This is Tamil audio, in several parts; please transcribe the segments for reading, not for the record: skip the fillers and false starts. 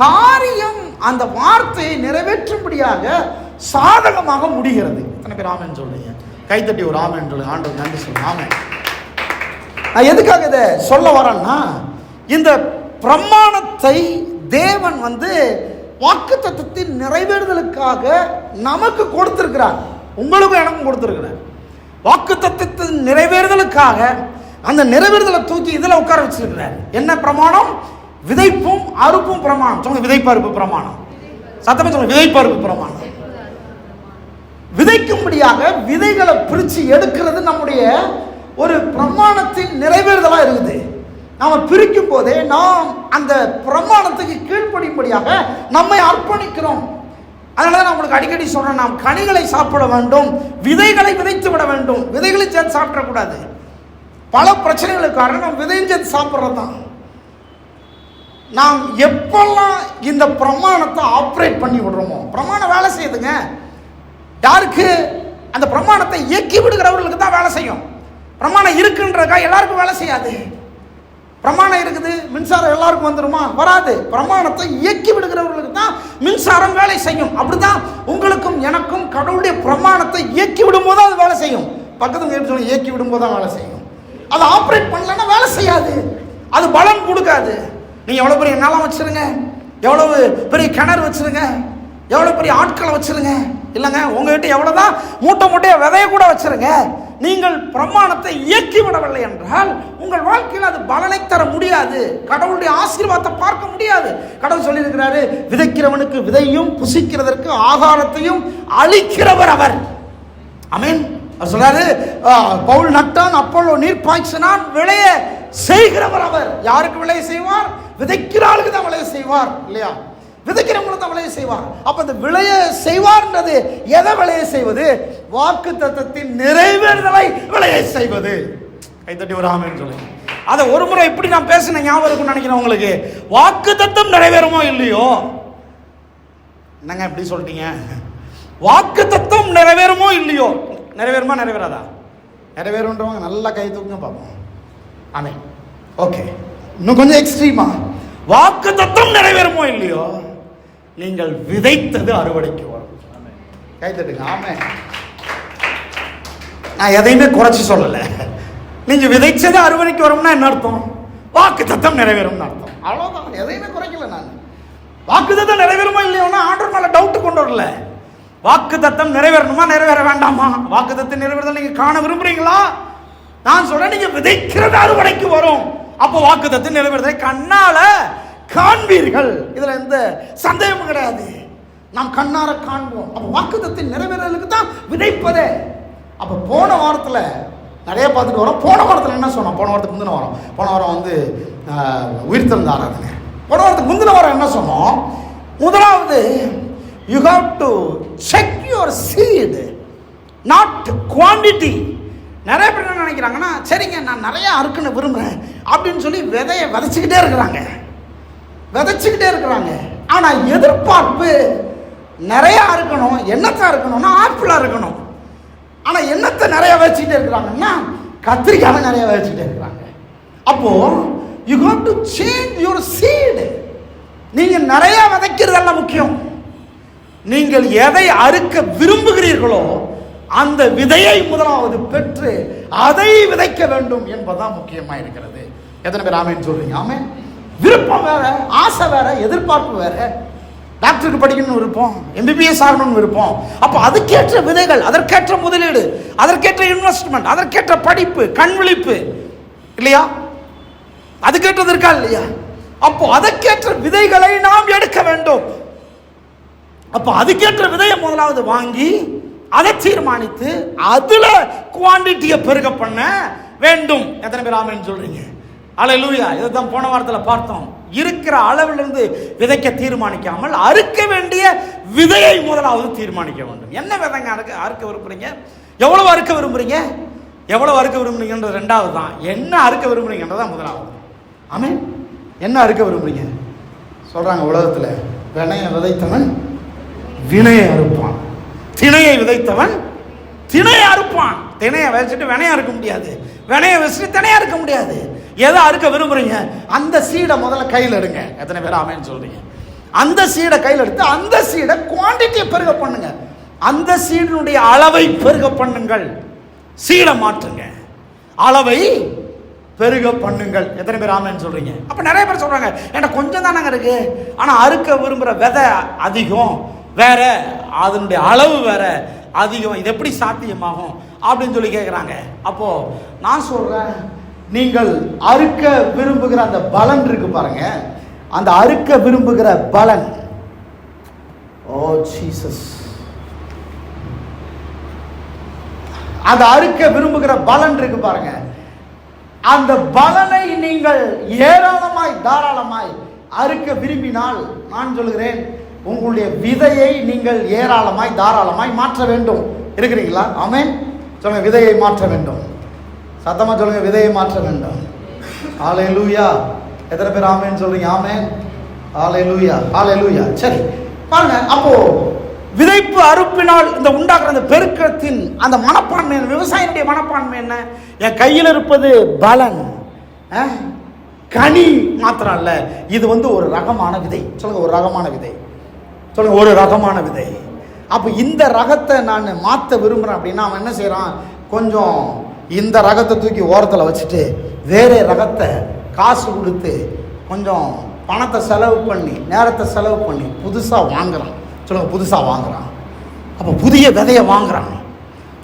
காரியம் அந்த வார்த்தையை நிறைவேற்றும்படியாக சாதகமாக முடிகிறது. எத்தனை பேர் ஆமென் சொல்றீங்க? கைத்தட்டி ஒரு ஆமென் சொல்லுங்க. ஆண்டவர் நன்றி சொல்லுங்க. ஆமென். நான் எதுக்காக இதை சொல்ல வரேன்னா, இந்த பிரமாணத்தை தேவன் வாக்குத்தத்தத்தின் நிறைவேறுதலுக்காக நமக்கு கொடுத்திருக்கிறார். உங்களுக்கும் எனக்கும் கொடுத்திருக்கிறார். வாக்குத்தத்தத்தின் நிறைவேறுதலுக்காக அந்த நிறைவேறுதலை தூக்கி இதில் உட்கார வச்சிருக்கிறார். என்ன பிரமாணம்? விதைப்பும் அறுப்பும் பிரமாணம். சொல்லுங்க, விதைப்பு அறுப்பு பிரமாணம். சத்தமா சொல்லுங்க, விதைப்பு அறுப்பு பிரமாணம். விதைக்கும்படியாக விதைகளை பிரித்து எடுக்கிறது நம்முடைய ஒரு பிரமாணத்தின் நிறைவேறுதலாக இருக்குது. நாம் பிரிக்கும் போதே நாம் அந்த பிரமாணத்துக்கு கீழ்ப்படியும்படியாக நம்மை அர்ப்பணிக்கிறோம். அதனால தான் நான் உங்களுக்கு அடிக்கடி சொல்றேன், நாம் கனிகளை சாப்பிட வேண்டும், விதைகளை விதைத்து விட வேண்டும். விதைகளை சேர்த்து சாப்பிடக்கூடாது. பல பிரச்சனைகளுக்கு காரணம் விதையும் சேர்த்து சாப்பிட்றது தான். நாம் எப்பெல்லாம் இந்த பிரமாணத்தை ஆப்ரேட் பண்ணி விடுறோமோ, பிரமாணம் வேலை செய்யுதுங்க. யாருக்கு? அந்த பிரமாணத்தை இயக்கி விடுகிறவர்களுக்கு தான் வேலை செய்யும். பிரமாணம் இருக்குன்றக்கா எல்லாருக்கும் வேலை செய்யாது. பிரமாணம் இருக்குது, மின்சாரம் எல்லாருக்கும் வந்துருமா? வராது. பிரமாணத்தை இயக்கி விடுகிறவர்களுக்கு தான் மின்சாரம் வேலை செய்யும். அப்படிதான் உங்களுக்கும் எனக்கும் கடவுளுடைய பிரமாணத்தை இயக்கி விடும்போது அது வேலை செய்யும். பக்கத்துக்கு சொல்லி இயக்கி விடும்போது தான் வேலை செய்யும். அதை ஆப்ரேட் பண்ணலன்னா வேலை செய்யாது, அது பலன் கொடுக்காது. நீங்க எவ்வளவு பெரிய நிலம் வச்சிருங்க, எவ்வளவு பெரிய கிணறு வச்சிருங்க, எவ்வளவு பெரிய ஆட்களை வச்சிருங்க, இல்லைங்க உங்ககிட்ட எவ்வளவுதான் மூட்டை மூட்டையை விதைய கூட வச்சிருங்க, நீங்கள் பிரமாணத்தை இயக்கி விடவில்லை என்றால் உங்கள் வாழ்க்கையில் அது பலனை தர முடியாது. கடவுளுடைய ஆசீர்வாதத்தை பார்க்க முடியாது. கடவுள் சொல்லியிருக்கிறாரு, விதைக்கிறவனுக்கு விதையும் புசிக்கிறதற்கு ஆகாரத்தையும் அளிக்கிறவர் அவர். ஆமென். அவர் சொல்றாரு, பவுல் நட்டான், அப்போலோ நீர் பாய்ச்சினான், விளைய செய்கிறவர் அவர். யாருக்கு விளைய செய்வார்? விதைக்கிற ஆளுக்கு தான் விளைய செய்வார், இல்லையா? விதைக்கிறவங்களுக்கு தான் விளைய செய்வார். அப்ப இந்த விளைய செய்வார்ன்றது எதை விளைய செய்வது? வாக்குத்தத்தத்தின் நிறைவேறுதலை விளைய செய்வது. கைத்தட்டி ஒரு ஆமென் சொல்லுங்க. அதை ஒரு முறை இப்படி நான் பேசின ஞாபகம் இருக்குன்னு நினைக்கிறேன் உங்களுக்கு. வாக்குத்தத்தம் நிறைவேறுமோ இல்லையோ? என்னங்க இப்படி சொல்லிட்டீங்க? வாக்குத்தத்தம் நிறைவேறுமோ இல்லையோ? நிறைவேறுமா நிறைவேறாதா? நிறைவேறுன்றவங்க நல்லா கை தூக்குங்க பார்ப்போம். ஆமென். ஓகே, இன்னும் கொஞ்சம் எக்ஸ்ட்ரீமா, வாக்குத்தத்தம் நிறைவேறுமோ இல்லையோ, நீங்கள் விதைத்தது அறுவடைக்கு வரும். கை தட்டுங்க. ஆமென். நான் எதையுமே குறைச்சி சொல்லல. நீங்க விதைச்சது அறுவடைக்கு வரும்னா என்ன அர்த்தம்? வாக்குத்தத்தம் நிறைவேறும்னு அர்த்தம். அவ்வளவுதான், எதையுமே குறைக்கல. நான் வாக்குத்தத்தம் நிறைவேறுமா இல்லையோன்னா ஆண்டவர் மேல டவுட் கொண்டு வரல. வாக்குத்தத்தம் நிறைவேறணுமா நிறைவேற வேண்டாமா? வாக்குத்தத்தம் நிறைவேறுதல் நீங்க காண விரும்புறீங்களா? நான் சொல்றேன், நீங்க விதைக்கிறது அறுவடைக்கு வரும். அப்போ வாக்குத்தத்தம் நிறைவேறுதலை கண்ணால காண்பீர்கள். இதுல எந்த சந்தேகமும் கிடையாது. நாம் கண்ணார காண்போம். அப்போ வாக்குத்தத்தத்தின் நிறைவேறலுக்கு தான் விதைப்பதே. அப்போ போன வாரத்தில் நிறைய பார்த்துட்டு வரோம். போன வாரத்தில் என்ன சொன்னோம்? போன வாரத்துக்கு முந்தின வாரம், போன வாரம் உயிர்த்தெழுந்த ஆராதனை. போன வாரத்துக்கு முந்தின வாரம் என்ன சொன்னோம்? முதலாவது, you have to check your seed, not quantity. நிறைய பேர் என்ன நினைக்கிறாங்கன்னா, சரிங்க நான் நிறைய அறுக்கணும் விரும்புகிறேன் அப்படின்னு சொல்லி விதையை விதைச்சிக்கிட்டே இருக்கிறாங்க. ஆனால் எதிர்பார்ப்பு நிறையா இருக்கணும். என்னத்தை இருக்கணும்னா ஆப்பிளாக இருக்கணும். ஆனால் என்னத்தை நிறைய வச்சுக்கிட்டே இருக்கிறாங்கன்னா கத்திரிக்காய் நிறைய வச்சுக்கிட்டே இருக்கிறாங்க. அப்போ you have to change your seat. நீங்கள் நிறைய விதைக்கிறதெல்லாம் முக்கியம். நீங்கள் எதை அறுக்க விரும்புகிறீர்களோ அந்த விதையை முதலாவது பெற்று அதை விதைக்க வேண்டும் என்பதுதான் முக்கியமாக இருக்கிறது. எத்தனை பேர் ஆமென் சொல்றீங்க? ஆமென். விருப்பம் வேற, ஆசை வேற, எதிர்பார்ப்பு வேற. டாக்டருக்கு படிக்கணும்னு விருப்பம், MBBS ஆகணும்னு விருப்பம். அப்போ அதுக்கேற்ற விதைகள், அதற்கேற்ற முதலீடு, அதற்கேற்ற இன்வெஸ்ட்மெண்ட், அதற்கேற்ற படிப்பு, கண் விழிப்பு, இல்லையா? அதுக்கேற்றது இருக்கா இல்லையா? அப்போ அதற்கேற்ற விதைகளை நாம் எடுக்க வேண்டும். அப்போ அதுக்கேற்ற விதையை முதலாவது வாங்கி அதை தீர்மானித்து அதுல குவான்டிட்டியை பெருக பண்ண வேண்டும். எத்தனை பேர் ஆமென் சொல்றீங்க? அல்லேலூயா. இதைத்தான் போன வாரத்தில் பார்த்தோம். இருக்கிற அளவிலிருந்து விதைக்க தீர்மானிக்காமல் அறுக்க வேண்டிய விதையை முதலாவது தீர்மானிக்க வேண்டும். என்ன விதைங்க அறுக்க விரும்புறீங்க? எவ்வளவு அறுக்க விரும்புறீங்க? எவ்வளவு அறுக்க விரும்புறீங்கன்றது ரெண்டாவது தான். என்ன அறுக்க விரும்புறீங்கன்றதான் முதலாவது. ஆமென். என்ன அறுக்க விரும்புறீங்க? சொல்றாங்க உலகத்தில், வினையை விதைத்தவன் வினையை அறுப்பான், திணையை விதைத்தவன் திணையை அறுப்பான். திணையை விதைச்சிட்டு வினையை அறுக்க முடியாது, வினையை வச்சுட்டு திணையை அறுக்க முடியாது. எதை அறுக்க விரும்புறீங்க? அந்த சீடை முதல்ல கையில் எடுங்க. எத்தனை பேர் ஆமென் சொல்றீங்க? அந்த சீடை கையில் எடுத்து அந்த சீடை குவான்டிட்டியை பெருக பண்ணுங்க, அந்த சீடனுடைய அளவை பெருக பண்ணுங்கள். சீடை மாற்றுங்க, அளவை பெருக பண்ணுங்கள். எத்தனை பேர் ஆமென் சொல்றீங்க? அப்ப நிறைய பேர் சொல்றாங்க, ஏன்னா கொஞ்சம் தானங்க இருக்கு, ஆனா அறுக்க விரும்புற விதை அதிகம், வேற அதனுடைய அளவு வேற அதிகம், இது எப்படி சாத்தியமாகும் அப்படின்னு சொல்லி கேட்குறாங்க. அப்போ நான் சொல்றேன், நீங்கள் அறுக்க விரும்புகிற அந்த பலன் இருக்கு பாருங்க, அந்த அறுக்க விரும்புகிற பலன், ஓ ஜீசஸ், அந்த அறுக்க விரும்புகிற பலன் இருக்கு பாருங்க, அந்த பலனை நீங்கள் ஏராளமாய் தாராளமாய் அறுக்க விரும்பினால் நான் சொல்கிறேன், உங்களுடைய விதையை நீங்கள் ஏராளமாய் தாராளமாய் மாற்ற வேண்டும். இருக்கிறீங்களா? ஆமென் சொல்லுங்க. விதையை மாற்ற வேண்டும். சத்தமா சொல்லுங்க, விதையை மாற்ற வேண்டும். ஹல்லேலூயா. எத்தனை பேர் ஆமென் சொல்றீங்க? ஆமென். ஹல்லேலூயா, ஹல்லேலூயா. சரி பாருங்க, அப்போ விதைப்பு அறுப்பினால் இந்த உண்டாக்குற அந்த பெருக்கத்தின் அந்த மனப்பான்மை, விவசாயினுடைய மனப்பான்மை என்ன? என் கையில் இருப்பது பலன், கனி மாத்திரம் அல்ல, இது ஒரு ரகமான விதை. சொல்லுங்க, ஒரு ரகமான விதை. சொல்லுங்க, ஒரு ரகமான விதை. அப்போ இந்த ரகத்தை நான் மாற்ற விரும்புகிறேன் அப்படின்னா அவன் என்ன செய்கிறான்? கொஞ்சம் இந்த ரகத்தை தூக்கி ஓரத்தில் வச்சுட்டு வேற ரகத்தை காசு கொடுத்து கொஞ்சம் பணத்தை செலவு பண்ணி நேரத்தை செலவு பண்ணி புதுசாக வாங்குறான். சொல்லுங்க, புதுசாக வாங்குறான். அப்போ புதிய விதையை வாங்குறான்.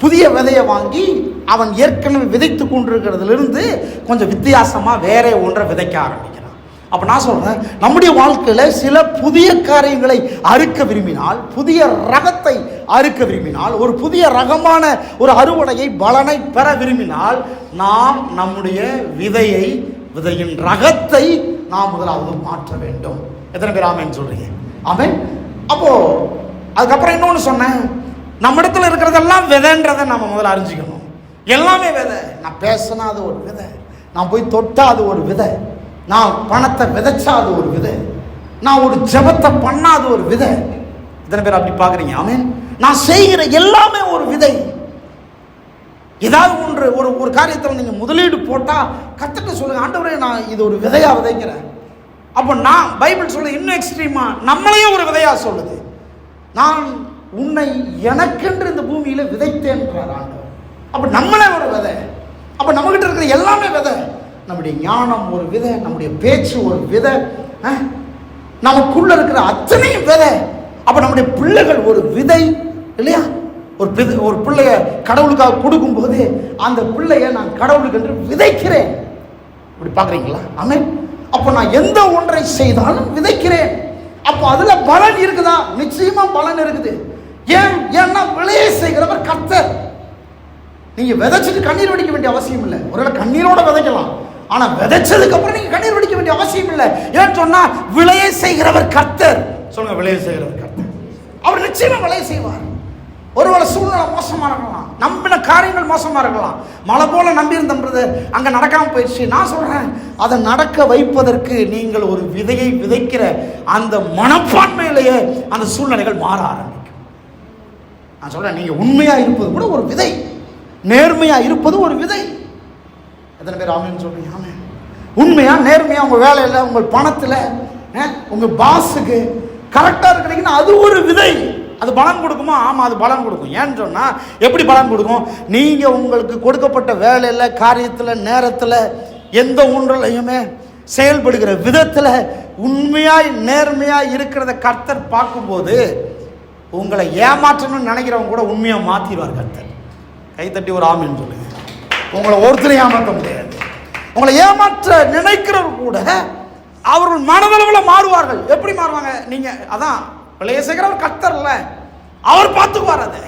புதிய விதையை வாங்கி அவன் ஏற்கனவே விதைத்து கொண்டிருக்கிறதுலேருந்து கொஞ்சம் வித்தியாசமாக வேற ஒன்றை விதைக்க ஆரம்பிக்கிறான். அப்போ நான் சொல்கிறேன், நம்முடைய வாழ்க்கையில் சில புதிய காரியங்களை அறுக்க விரும்பினால், புதிய ரகத்தை அறுக்க விரும்பினால், ஒரு புதிய ரகமான ஒரு அறுவடையை பலனை பெற விரும்பினால், நாம் நம்முடைய விதையின் ரகத்தை நாம் முதலாவது மாற்ற வேண்டும். எத்தனை பேர் ஆமென் சொல்றீங்க? ஆமென். அப்போ அதுக்கப்புறம் இன்னொன்று சொன்னேன், நம்ம இடத்துல இருக்கிறதெல்லாம் விதைன்றதை நம்ம முதல்ல அறிஞ்சிக்கணும். எல்லாமே விதை. நான் பேசினா அது ஒரு விதை, நான் போய் தொட்டா அது ஒரு விதை, நான் பணத்தை விதைச்சா அது ஒரு விதை, நான் ஒரு ஜெபத்தை பண்ணா அது ஒரு விதை. இத்தனை பேர் அப்படி பார்க்குறீங்க? ஆமென். நான் செய்கிற எல்லாமே ஒரு விதை. ஏதாவது ஒன்று ஒரு காரியத்தில் நீங்கள் முதலீடு போட்டால் கற்றுட்டு சொல்லுங்கள், ஆண்டவரே நான் இது ஒரு விதையாக விதைக்கிறேன். அப்போ நான் பைபிள் சொல்லுது இன்னும் எக்ஸ்ட்ரீமா, நம்மளையே ஒரு விதையாக சொல்லுது. நான் உன்னை எனக்கென்று இந்த பூமியில் விதைத்தேன்றார் ஆண்டவர். அப்போ நம்மளே ஒரு விதை. அப்போ நம்மகிட்ட இருக்கிற எல்லாமே விதை. நம்முடைய ஞானம் ஒரு விதை, நம்முடைய பேச்சு ஒரு விதை, நமக்குள்ள இருக்கிற அத்தனையும் விதை. அப்போ நம்முடைய பிள்ளைகள் ஒரு விதை இல்லையா? ஒரு பிள்ளைய கடவுளுக்காக கொடுக்கும்போது அந்த பிள்ளைய நான் கடவுளுக்கு என்று விதைக்கிறேன். இப்படி பார்க்குறீங்களா? ஆமென். அப்போ நான் எந்த ஒன்றை செய்தாலும் விதைக்கிறேன். அப்போ அதுல பலன் இருக்குதா? நிச்சயமா பலன் இருக்குது. ஏன்னா விளைய செய்கிறவர் கர்த்தர். நீங்க விதைச்சிட்டு கண்ணீர் வடிக்க வேண்டிய அவசியம் இல்லை. ஒருவேளை கண்ணீரோட விதைக்கலாம், ஆனா விதைச்சதுக்கு அப்புறம் நீங்க கண்ணீர் வடிக்க வேண்டிய அவசியம் இல்லை. ஏன்னு சொன்னா விளைய செய்கிறவர் கர்த்தர். சொல்லுங்க, விளைய செய்கிறவர் கர்த்தர். அவர் நிச்சயமா விளைய செய்வார். ஒருவேளை சூழ்நிலை மோசமா இருக்கலாம், நம்பின காரியங்கள் மோசமா இருக்கலாம், மழை போல நம்பி இருந்தது அங்க நடக்காம போயிடுச்சு. நான் சொல்றேன், அதை நடக்க வைப்பதற்கு நீங்கள் ஒரு விதையை விதைக்கிற அந்த மனப்பான்மையிலேயே அந்த சூழ்நிலைகள் மாற ஆரம்பிக்கும். நான் சொல்றேன், நீங்க உண்மையா இருப்பது கூட ஒரு விதை, நேர்மையா இருப்பது ஒரு விதை. எத்தனை பேர் ஆமென் சொல்றீங்க? ஆமென். உண்மையா நேர்மையா உங்க வேலையில், உங்கள் பணத்தில், உங்க பாஸுக்கு கரெக்டா இருக்கிறீங்கன்னா அது ஒரு விதை. அது பலன் கொடுக்குமா? ஆமாம், அது பலன் கொடுக்கும். ஏன்னு சொன்னால் எப்படி பலன் கொடுக்கும்? நீங்கள் உங்களுக்கு கொடுக்கப்பட்ட வேலையில், காரியத்தில், நேரத்தில், எந்த ஒன்றிலையுமே செயல்படுகிற விதத்தில் உண்மையாய் நேர்மையாக இருக்கிறத கர்த்தர் பார்க்கும்போது உங்களை ஏமாற்றணும்னு நினைக்கிறவங்க கூட உண்மையாக மாற்றிடுவார் கர்த்தர். கைத்தட்டி ஒரு ஆமென் சொல்லுங்க. உங்களை ஒருத்தரையும் ஏமாற்ற முடியாது. உங்களை ஏமாற்ற நினைக்கிறவங்க கூட அவர்கள் மனதளவில் மாறுவார்கள். எப்படி மாறுவாங்க? நீங்கள் அதான் விளைய செய்கிறவர் கர்த்தர் இல்லை, அவர் பார்த்துக்குவார். அதை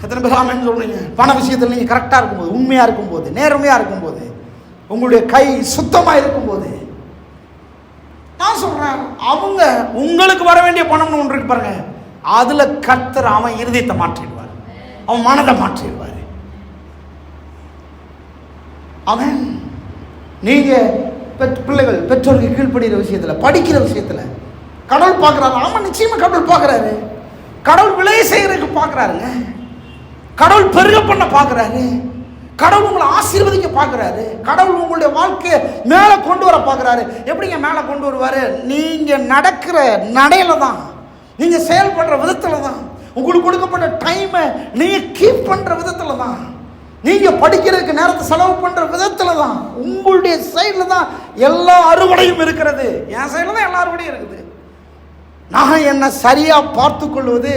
எத்தனை பேர் ஆமென் சொல்றீங்க? பண விஷயத்தில் நீங்கள் கரெக்டாக இருக்கும்போது, உண்மையாக இருக்கும்போது, நேர்மையாக இருக்கும்போது, உங்களுடைய கை சுத்தமாக இருக்கும்போது, நான் சொல்றேன், அவங்க உங்களுக்கு வர வேண்டிய பணம்னு ஒன்று இருக்கு பாருங்க, அதுல கர்த்தர் அவன் இருதயத்தை மாற்றிடுவார், அவன் மனதை மாற்றிடுவார். அவன் நீங்க பிள்ளைகள் பெற்றோருக்கு கீழ்ப்படுகிற விஷயத்தில், படிக்கிற விஷயத்தில் கடவுள் பார்க்குறாரு. ஆமாம், நிச்சயமாக கடவுள் பார்க்குறாரு. கடவுள் விளைய செய்கிறதுக்கு பார்க்குறாருங்க. கடவுள் பெருக பண்ண பார்க்குறாரு. கடவுள் உங்களை ஆசீர்வதிக்க பார்க்குறாரு. கடவுள் உங்களுடைய வாழ்க்கையை மேலே கொண்டு வர பார்க்குறாரு. எப்படிங்க மேலே கொண்டு வருவார்? நீங்கள் நடக்கிற நடையில தான், நீங்கள் செயல்படுற விதத்தில் தான், உங்களுக்கு கொடுக்கப்பட்ட டைமை நீங்கள் கீப் பண்ணுற விதத்தில் தான், நீங்கள் படிக்கிறதுக்கு நேரத்தை செலவு பண்ணுற விதத்தில் தான், உங்களுடைய சைடில் தான் எல்லா அறுவடையும் இருக்கிறது. என் சைடில் தான் எல்லா அறுவடையும் இருக்குது. நான் என்னை சரியாக பார்த்து கொள்வது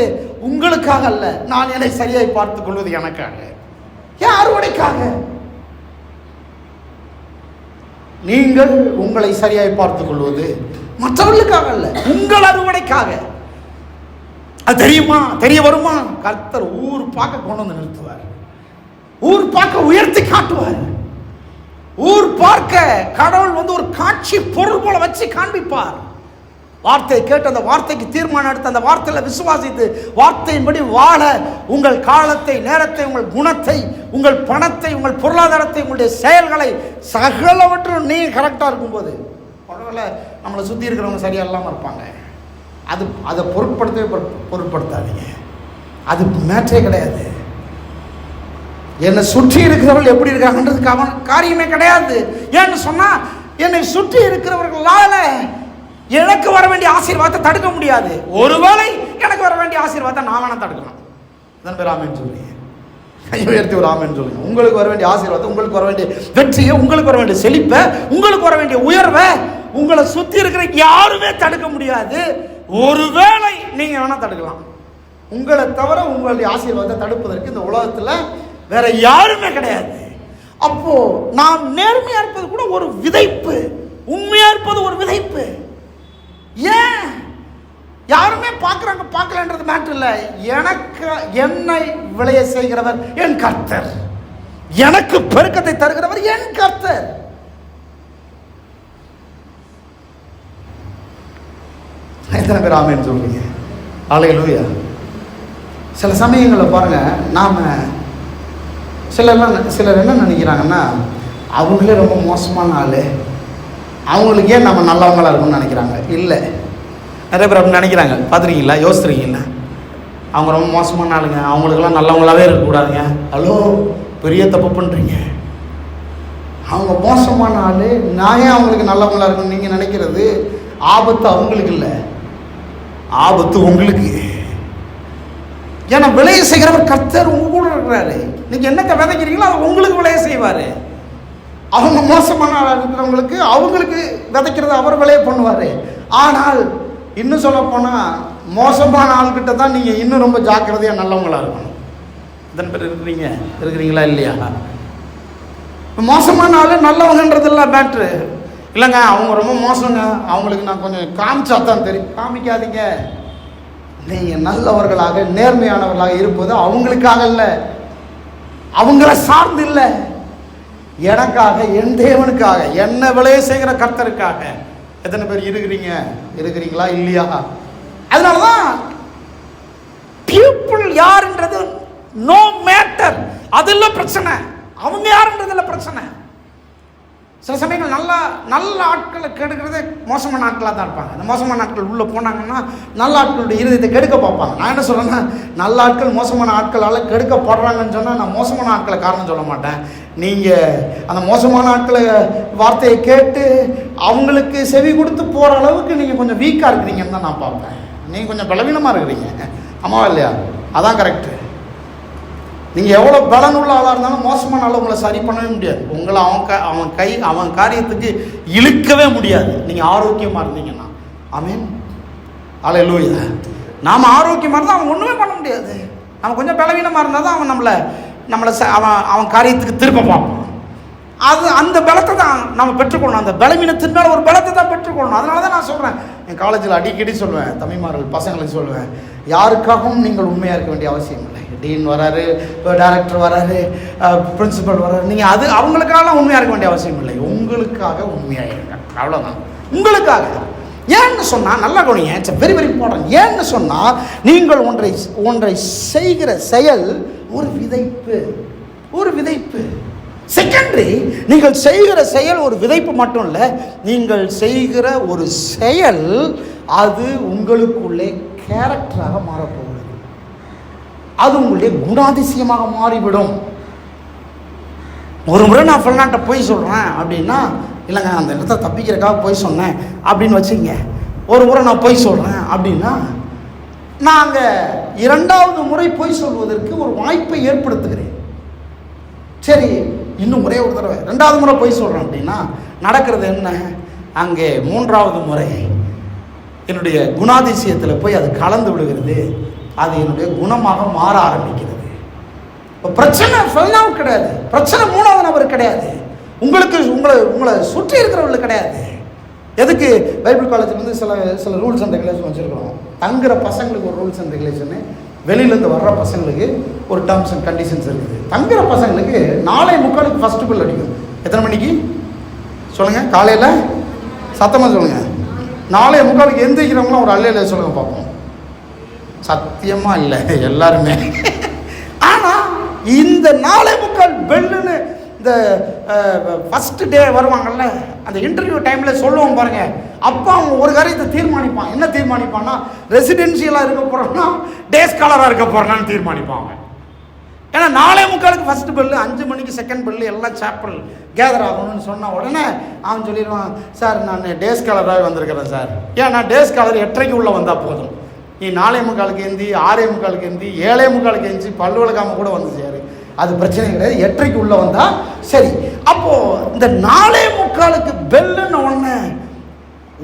உங்களுக்காக அல்ல, நான் என்னை சரியாக பார்த்து கொள்வது எனக்காக. ஏன் அறுவடைக்காக? நீங்கள் உங்களை சரியாய் பார்த்துக் கொள்வது மற்றவர்களுக்காக அல்ல, உங்கள் அறுவடைக்காக. அது தெரியுமா, தெரிய வருமா? கர்த்தர் ஊர் பார்க்க கொண்டு வந்து நிறுத்துவார், ஊர் பார்க்க உயர்த்தி காட்டுவார். ஊர் பார்க்க கடவுள் வந்து ஒரு காட்சி பொருள் போல வச்சு காண்பிப்பார். வார்த்தையை கேட்டு அந்த வார்த்தைக்கு தீர்மானம் எடுத்து அந்த வார்த்தையில் விசுவாசித்து வார்த்தையின்படி வாழ உங்கள் காலத்தை, நேரத்தை, உங்கள் குணத்தை, உங்கள் பணத்தை, உங்கள் பொருளாதாரத்தை, உங்களுடைய செயல்களை சகலவற்றும் நீங்கள் கரெக்டாக இருக்கும்போது, பரவாயில்ல நம்மளை சுற்றி இருக்கிறவங்க சரியாக இல்லாமல் இருப்பாங்க, அதை பொருட்படுத்தாதீங்க. அது மேட்டரே கிடையாது. என்னை சுற்றி இருக்கிறவர்கள் எப்படி இருக்காங்கன்றதுக்கு காரியமே கிடையாது. ஏன்னு சொன்னால் என்னை சுற்றி இருக்கிறவர்களால் எனக்கு வர வேண்டிய ஆசீர்வாதத்தை தடுக்க முடியாது. ஒருவேளை எனக்கு வர வேண்டிய ஆசீர்வாதத்தை நான் வேணா தடுக்கலாம். அதன் பேர் ஆமென் சொல்லுங்க. கை உயர்த்தி ஒரு ஆமென் சொல்லுங்க. உங்களுக்கு வர வேண்டிய ஆசீர்வாதத்தை, உங்களுக்கு வர வேண்டிய வெற்றியை, உங்களுக்கு வர வேண்டிய செழிப்பை, உங்களுக்கு வர வேண்டிய உயர்வை உங்களை சுற்றி இருக்கிற யாருமே தடுக்க முடியாது. ஒருவேளை நீங்க வேணா தடுக்கலாம். உங்களை தவிர உங்களுடைய ஆசீர்வாதத்தை தடுப்பதற்கு இந்த உலகத்தில் வேற யாருமே கிடையாது. அப்போ நாம் நேர்மையா இருப்பது கூட ஒரு விதைப்பு, உண்மையா இருப்பது ஒரு விதைப்பு. ஏன் யாருமே பார்க்குறாங்க பார்க்கலன்றது மேட்டர் இல்லை. எனக்கு என்னை விளைய செய்கிறவர் என் கர்த்தர், எனக்கு பெருக்கத்தை தருகிறவர் என் கர்த்தர். எத்தனை பேர் ஆமென் சொல்றீங்க? அல்லேலூயா. சில சமயங்களில் பாருங்க, நாம சிலர் என்ன நினைக்கிறாங்கன்னா, அவங்களே ரொம்ப மோசமான ஆள், அவங்களுக்கு ஏன் நம்ம நல்லவங்களா இருக்கும்னு நினைக்கிறாங்க. இல்லை, நிறைய பேர் அப்படி நினைக்கிறாங்க. பார்த்துருக்கீங்களா? யோசித்துருக்கீங்களா? அவங்க ரொம்ப மோசமான ஆளுங்க, அவங்களுக்கெல்லாம் நல்லவங்களாவே இருக்கக்கூடாதுங்க. ஹலோ, பெரிய தப்பு பண்ணுறீங்க. அவங்க மோசமான ஆள், நான் ஏன் அவங்களுக்கு நல்லவங்களா இருக்குன்னு நீங்கள் நினைக்கிறது ஆபத்து அவங்களுக்கு இல்லை, ஆபத்து உங்களுக்கு. ஏன்னா விளைய செய்கிறவர் கர்த்தர் உங்க கூட இருக்கிறாரு. நீங்கள் என்னத்தை விதைக்கிறீங்களோ அதை உங்களுக்கு விளைய செய்வார். அவங்க மோசமான ஆளாக இருக்கிறவங்களுக்கு அவங்களுக்கு விதைக்கிறத அவர் விளைய பண்ணுவார். ஆனால் இன்னும் சொல்ல போனால் மோசமான ஆள்கிட்ட தான் நீங்கள் இன்னும் ரொம்ப ஜாக்கிரதையாக நல்லவங்களாக இருக்கணும். இதன் பேர் இருக்கிறீங்களா இல்லையா? மோசமான ஆள் நல்லவங்கன்றதெல்லாம் மேட்ரு இல்லைங்க. அவங்க ரொம்ப மோசங்க, அவங்களுக்கு நான் கொஞ்சம் காமிச்சா தான் தெரியும். காமிக்காதீங்க. நீங்கள் நல்லவர்களாக நேர்மையானவர்களாக இருப்பது அவங்களுக்காக இல்லை, அவங்கள சார்ந்து இல்லை, எனக்காக, என் தேவனுக்காக, என்ன விளைய செய்கிற கர்த்தருக்காக. எத்தனை பேர் இருக்கிறீங்களா இல்லையா? அதனாலதான் பீப்புள் யாருன்றது நோ மேட்டர், அது இல்லை பிரச்சனை. அவங்க யாருன்றது இல்லை பிரச்சனை. சில சமயங்கள் நல்ல ஆட்களை கெடுக்கிறதே மோசமான ஆட்களாக தான் இருப்பாங்க. அந்த மோசமான ஆட்கள் உள்ளே போனாங்கன்னா நல்ல ஆட்களுடைய இருதயத்தை கெடுக்க பார்ப்பாங்க. நான் என்ன சொல்கிறேன்னா, நல்ல ஆட்கள் மோசமான ஆட்களால் கெடுக்கப்படுறாங்கன்னு சொன்னால் நான் மோசமான ஆட்களை காரணம் சொல்ல மாட்டேன். நீங்கள் அந்த மோசமான ஆட்களை வார்த்தையை கேட்டு அவங்களுக்கு செவி கொடுத்து போகிற அளவுக்கு நீங்கள் கொஞ்சம் வீக்காக இருக்கிறீங்கன்னு தான் நான் பார்ப்பேன். நீங்கள் கொஞ்சம் பலவீனமாக இருக்கிறீங்க. ஆமாவா இல்லையா? அதான் கரெக்டு. நீங்கள் எவ்வளோ பலனுள்ள ஆளாக இருந்தாலும் மோசமான ஆள் உங்களை சரி பண்ணவே முடியாது. உங்களை அவன் காரியத்துக்கு இழுக்கவே முடியாது. நீங்கள் ஆரோக்கியமாக இருந்தீங்கன்னா. ஆமென், அல்லேலூயா. நாம் ஆரோக்கியமாக இருந்தால் அவன் ஒன்றுமே பண்ண முடியாது. நம்ம கொஞ்சம் பலவீனமாக இருந்தால் தான் அவன் நம்மளை அவன் காரியத்துக்கு திரும்ப பார்ப்பான். அந்த பலத்தை தான் நம்ம பெற்றுக்கொள்ளணும். அந்த பலவீனத்தின் மேலே ஒரு பலத்தை தான் பெற்றுக்கொள்ளணும். அதனால தான் நான் சொல்கிறேன், என் காலேஜில் அடிக்கடி சொல்லுவேன், தம்பிமார்கள் பசங்களுக்கு சொல்லுவேன், யாருக்காகவும் நீங்கள் உண்மையாக இருக்க வேண்டிய அவசியம் இல்லை. டீன் வராரு, டைரக்டர் வராரு, பிரின்சிபல் வராரு, நீங்கள் அவங்களுக்காகலாம் உண்மையாக இருக்க வேண்டிய அவசியம் இல்லை. உங்களுக்காக உண்மையாக இருங்க, அவ்வளோதான். உங்களுக்காக. ஏன்னு சொன்னால், நல்லா கவனிங்க, இட்ஸ் வெரி வெரி இம்பார்ட்டன்ட். ஏன்னு சொன்னால், நீங்கள் ஒன்றை செய்கிற செயல் ஒரு விதைப்பு. செகண்டரி, நீங்கள் செய்கிற செயல் ஒரு விதைப்பு மட்டும் இல்லை, நீங்கள் செய்கிற ஒரு செயல் அது உங்களுக்குள்ளே கேரக்டராக மாறப்போகிறது. அது உங்களுடைய குணாதிசயமாக மாறிவிடும். ஒரு முறை நான் ஃபுல்லான்ட்ட போய் சொல்கிறேன் அப்படின்னா, இல்லைங்க அந்த இடத்த தப்பிக்கிறக்காக போய் சொன்னேன் அப்படின்னு வச்சுங்க. ஒரு முறை நான் போய் சொல்கிறேன் அப்படின்னா, நாங்கள் இரண்டாவது முறை போய் சொல்வதற்கு ஒரு வாய்ப்பை ஏற்படுத்துகிறேன். சரி, இன்னும் ஒரே ஒரு தடவை ரெண்டாவது முறை போய் சொல்கிறேன் அப்படின்னா நடக்கிறது என்ன? அங்கே மூன்றாவது முறை என்னுடைய குணாதிசயத்தில் போய் அது கலந்து விடுகிறது. அது என்னுடைய குணமாக மாற ஆரம்பிக்கிறது. இப்போ பிரச்சனை ஃபெல்னாவுக்கு கிடையாது, பிரச்சனை மூணாவது நபர் கிடையாது, உங்களை சுற்றி இருக்கிறவங்களுக்கு கிடையாது. எதுக்கு பைபிள் காலேஜில் வந்து சில ரூல்ஸ் அண்ட் ரெகுலேஷன் வச்சுருக்கிறோம். தங்குற பசங்களுக்கு ஒரு ரூல்ஸ் அண்ட் ரெகுலேஷனு, வெளியிலேருந்து வர்ற பசங்களுக்கு ஒரு டேர்ம்ஸ் அண்ட் கண்டிஷன்ஸ் இருக்குது. தங்குற பசங்களுக்கு 4:45 ஃபஸ்ட்டு பில் அடிக்கும். எத்தனை மணிக்கு சொல்லுங்கள்? காலையில் சத்தமாக சொல்லுங்கள். 4:45 எந்திரிக்கிறவங்களாம் ஒரு அல்லையில சொல்லுங்கள் பார்ப்போம். சத்தியமாக இல்லை எல்லாருமே. ஆனால் இந்த 4:45 பெல்லுன்னு இந்த ஃபஸ்ட்டு டே வருவாங்கள்ல, அந்த இன்டர்வியூ டைமில் சொல்லுவோம் பாருங்கள், அப்போ அவன் ஒரு காரியத்தை தீர்மானிப்பான். என்ன தீர்மானிப்பான்னா, ரெசிடென்ஷியலாக இருக்க போகிறோன்னா டே ஸ்காலராக இருக்க போகிறோன்னு தீர்மானிப்பாங்க. ஏன்னா 4:45 ஃபஸ்ட்டு பெல்லு, 5 மணிக்கு செகண்ட் பெல்லு, எல்லாம் சாப்பல் கேதர் ஆகணும்னு சொன்ன உடனே அவன் சொல்லிடுவான், சார் நான் டே ஸ்காலராக வந்திருக்கிறேன் சார். ஏன் நான் டே ஸ்காலர் 8:30 உள்ளே வந்தால் போதும், நீ 4:45 ஏந்தி 6:45 ஏந்தி 7:45 ஏந்தி பல்லு விளக்காமல் கூட வந்து சேரு, அது பிரச்சனை கிடையாது, 8:30 உள்ளே வந்தால் சரி. அப்போது இந்த 4:45 பெல்லுன்னு ஒன்று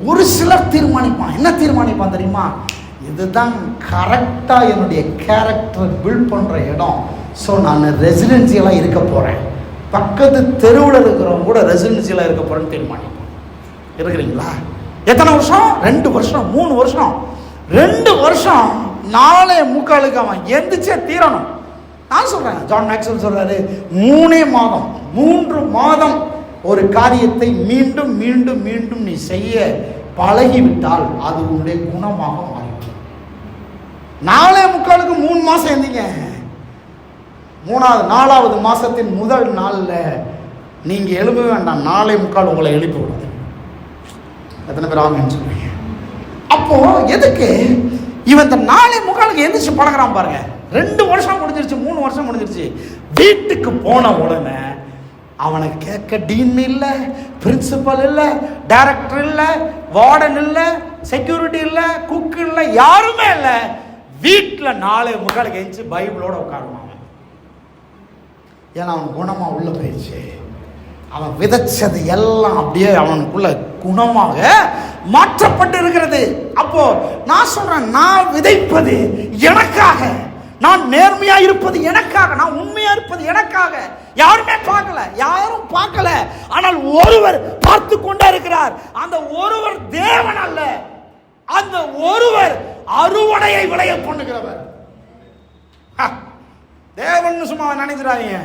ஒரு சிலர் தீர்மானிப்பான். என்ன தீர்மானிப்பான் தெரியுமா? இதுதான் கரெக்டாக என்னுடைய கேரக்டர் பில்ட் பண்ணுற இடம், ஸோ நான் ரெசிடென்சியலாக இருக்க போகிறேன், பக்கத்து தெருவில் இருக்கிறவங்க கூட ரெசிடென்சியலாக இருக்க போகிறேன்னு தீர்மானிப்பான். இருக்கிறீங்களா? எத்தனை வருஷம்? 2 வருஷம் 3 வருஷம் 2 வருஷம் 4:45 அவன் எந்திரிச்சே தீரணும். நான் சொல்கிறேன், ஜான் மேக்ஸ்வெல் சொல்கிறாரு, 3 மாதம் ஒரு காரியத்தை மீண்டும் மீண்டும் மீண்டும் நீ செய்ய பழகிவிட்டால் அது உன்னுடைய குணமாக மாறிடும். 4:45 3 மாதம் இருந்தீங்க. 4வது மாதத்தின் முதல் நாளில் நீங்கள் எழுப்ப வேண்டாம், 4:45 உங்களை எழுப்பி விடும். எத்தனை பேர் ஆமென்னு சொல்றீங்க? அப்போ எதுக்கு இவன் இந்த 4:45 எந்திரிச்சு பழகிறான் பாருங்க. 2 வருஷம் முடிஞ்சிருச்சு, 3 வருஷம் முடிஞ்சிருச்சு. வீட்டுக்கு போன உடனே அவனை கேட்க டீன் இல்லை, பிரின்சிபல் இல்லை, டைரக்டர் இல்லை, வார்டன் இல்லை, செக்யூரிட்டி இல்லை, குக் இல்லை, யாருமே இல்லை. வீட்டில் 4:45 எந்திரிச்சு பைபிளோட உட்காருவான். ஏன்னா அவன் குணமாக உள்ள போயிடுச்சு. அவன் விதைச்சது எல்லாம் அப்படியே அவனுக்குள்ள குணமாக மாற்றப்பட்டு இருக்கிறது. அப்போ நான் சொல்றேன், நான் விதைப்பது எனக்காக, நான் நேர்மையா இருப்பது எனக்காக, நான் உண்மையா இருப்பது எனக்காக. யாருமே பார்க்கல, யாரும் பார்க்கல, ஆனால் ஒருவர் பார்த்து கொண்டே இருக்கிறார். அந்த ஒருவர் தேவன் அல்ல, அந்த ஒருவர் அறுவடையை விளைய பண்ணுகிறவர். தேவன் சும்மா நினைக்கிறாங்க,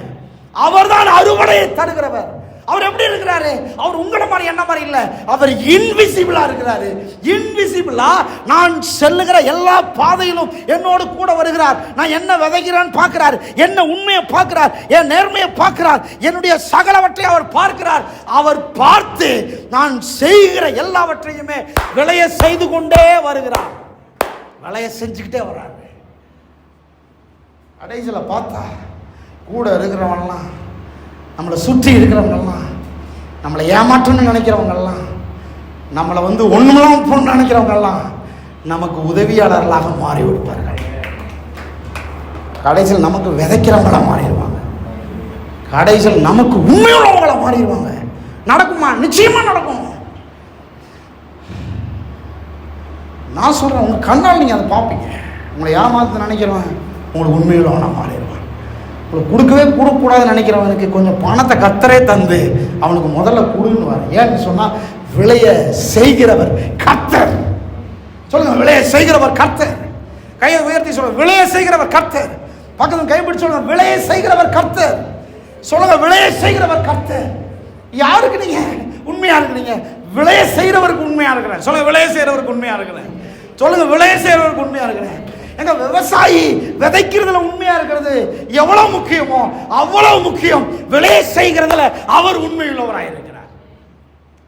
அவர்தான் அறுவடையை தருகிறவர். அவர் எப்படி இருக்கிறாரு? அவர் உங்களை மாதிரி என்ன மாதிரி இல்லை, அவர் இன்விசிபிளா இருக்கிறாரு. இன்விசிபிளா நான் செல்லுகிற எல்லா பாதையிலும் என்னோடு கூட வருகிறார். நான் என்ன விதைக்கிறேன்னு பார்க்கிறார், என்ன உண்மையை பார்க்கிறார், என் நேர்மையை பார்க்கிறார், என்னுடைய சகலவற்றை அவர் பார்க்கிறார். அவர் பார்த்து நான் செய்கிற எல்லாவற்றையுமே விளைய செய்து கொண்டே வருகிறார். விளைய செஞ்சுக்கிட்டே வர்றாரு. கடைசியில் பார்த்தா கூட இருக்கிறவங்கலாம், நம்மளை சுற்றி இருக்கிறவங்கெல்லாம், நம்மளை ஏமாற்றணும்னு நினைக்கிறவங்கெல்லாம், நம்மளை ஒன்றுமெல்லாம் போன்னு நினைக்கிறவங்கெல்லாம் நமக்கு உதவியாளர்களாக மாறி விடுப்பார்கள். கடைசியில் நமக்கு விதைக்கிறவங்களா மாறிடுவாங்க. கடைசியில் நமக்கு உண்மையுள்ளவங்களா மாறிடுவாங்க. நடக்குமா? நிச்சயமா நடக்கும். நான் சொல்றேன், உங்க கண்ணால் நீங்க அதை பார்ப்பீங்க. உங்களை ஏமாத்த நினைக்கிறவன் உங்களுக்கு உண்மையுள்ளவனா மாறிடுவான். உங்களுக்கு கொடுக்கக்கூடாதுன்னு நினைக்கிறவனுக்கு கொஞ்சம் பணத்தை கத்தரே தந்து அவனுக்கு முதல்ல கொடுன்னு வர. ஏன்னு சொன்னால் விளைய செய்கிறவர் கர்த்தர். சொல்லுங்க, விளைய செய்கிறவர் கர்த்தர். கையை உயர்த்தி சொல்லுங்க, விளைய செய்கிறவர் கர்த்தர். பக்கத்தில் கைப்பிடிச்சு சொல்லுங்க, விளைய செய்கிறவர் கர்த்தர். சொல்லுங்க, விளைய செய்கிறவர் கர்த்தர். யாருக்கு நீங்க உண்மையா இருக்கிறீங்க? விளைய செய்கிறவருக்கு உண்மையா இருக்கிறேன். சொல்லுங்க, விளைய செய்கிறவருக்கு உண்மையா இருக்கிறேன். சொல்லுங்க, விளைய செய்கிறவருக்கு உண்மையா இருக்கிறேன். எங்க விவசாயி விதைக்கிறதுல உண்மையா இருக்கிறது எவ்வளவு முக்கியமோ அவ்வளவு முக்கியம் விளைய செய்கிறதுல அவர் உண்மையுள்ளவராக இருக்கிறார்.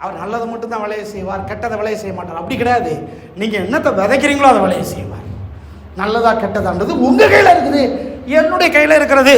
அவர் நல்லதை மட்டும் தான் விளைய செய்வார், கெட்டதை விளைய செய்ய மாட்டார். அப்படி கிடையாது. நீங்க என்னத்தை விதைக்கிறீங்களோ அதை விளைய செய்வார். நல்லதா கெட்டதான்றது உங்க கையில இருக்குது, என்னுடைய கையில இருக்கிறது.